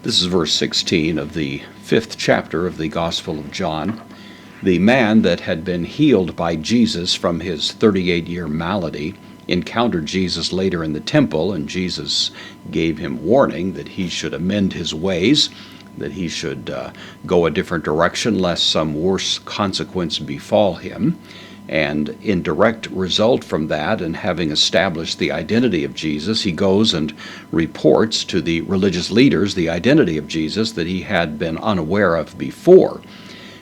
This is verse 16 of the 5th chapter of the Gospel of John. The man that had been healed by Jesus from his 38-year malady encountered Jesus later in the temple, and Jesus gave him warning that he should amend his ways, that he should go a different direction lest some worse consequence befall him. And in direct result from that, and having established the identity of Jesus, he goes and reports to the religious leaders the identity of Jesus that he had been unaware of before.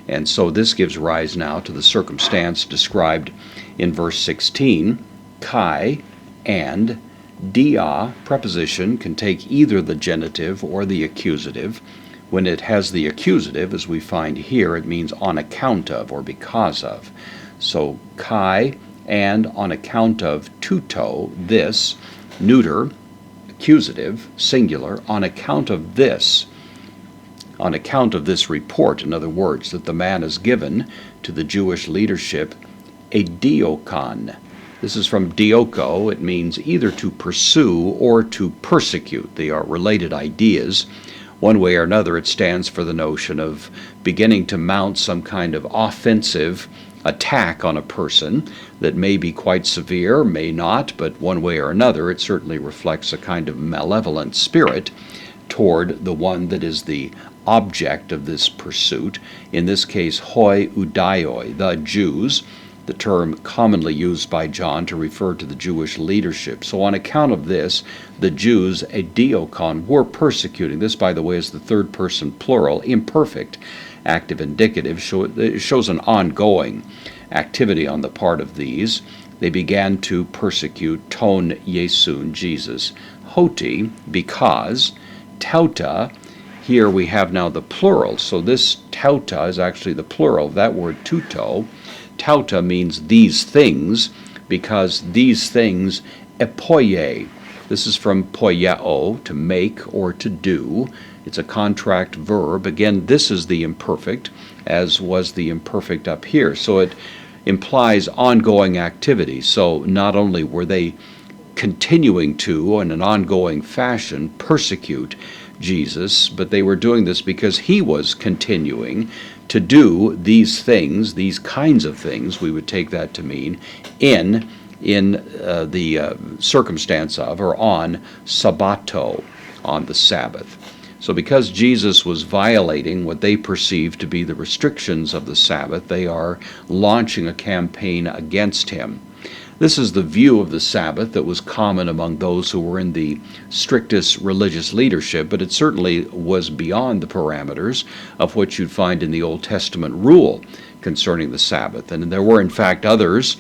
And so this gives rise now to the circumstance described in verse 16. Kai and dia preposition can take either the genitive or the accusative. When it has the accusative, as we find here, it means on account of or because of. So kai and on account of tuto, this, neuter, accusative, singular, on account of this report, in other words, that the man has given to the Jewish leadership a diokon. This is from dioko. It means either to pursue or to persecute. They are related ideas. One way or another, it stands for the notion of beginning to mount some kind of offensive attack on a person that may be quite severe, may not, but one way or another, it certainly reflects a kind of malevolent spirit toward the one that is the object of this pursuit. In this case, hoi udaioi, the Jews, the term commonly used by John to refer to the Jewish leadership. So on account of this, the Jews, a diokon, were persecuting. This, by the way, is the third person plural, imperfect, active indicative. It shows an ongoing activity on the part of these. They began to persecute ton Yesun, Jesus. Hoti, because. Tauta, here we have now the plural. So this tauta is actually the plural of that word tuto. Tauta means these things, because these things epoie. This is from poieo, to make or to do. It's a contract verb. Again, this is the imperfect, as was the imperfect up here. So it implies ongoing activity. So not only were they continuing to, in an ongoing fashion, persecute Jesus, but they were doing this because he was continuing to do these things, these kinds of things, we would take that to mean, in the circumstance of, or on Sabbato, on the Sabbath. So because Jesus was violating what they perceived to be the restrictions of the Sabbath, they are launching a campaign against him. This is the view of the Sabbath that was common among those who were in the strictest religious leadership, but it certainly was beyond the parameters of what you'd find in the Old Testament rule concerning the Sabbath. And there were, in fact, others,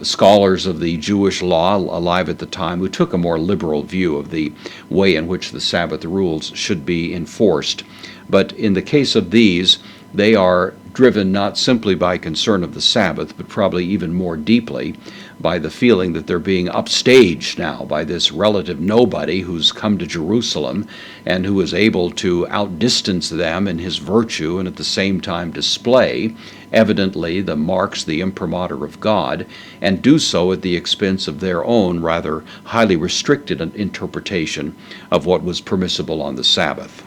scholars of the Jewish law alive at the time, who took a more liberal view of the way in which the Sabbath rules should be enforced. But in the case of these, they are driven not simply by concern of the Sabbath, but probably even more deeply by the feeling that they're being upstaged now by this relative nobody who's come to Jerusalem and who is able to outdistance them in his virtue and at the same time display evidently the marks, the imprimatur of God, and do so at the expense of their own rather highly restricted interpretation of what was permissible on the Sabbath.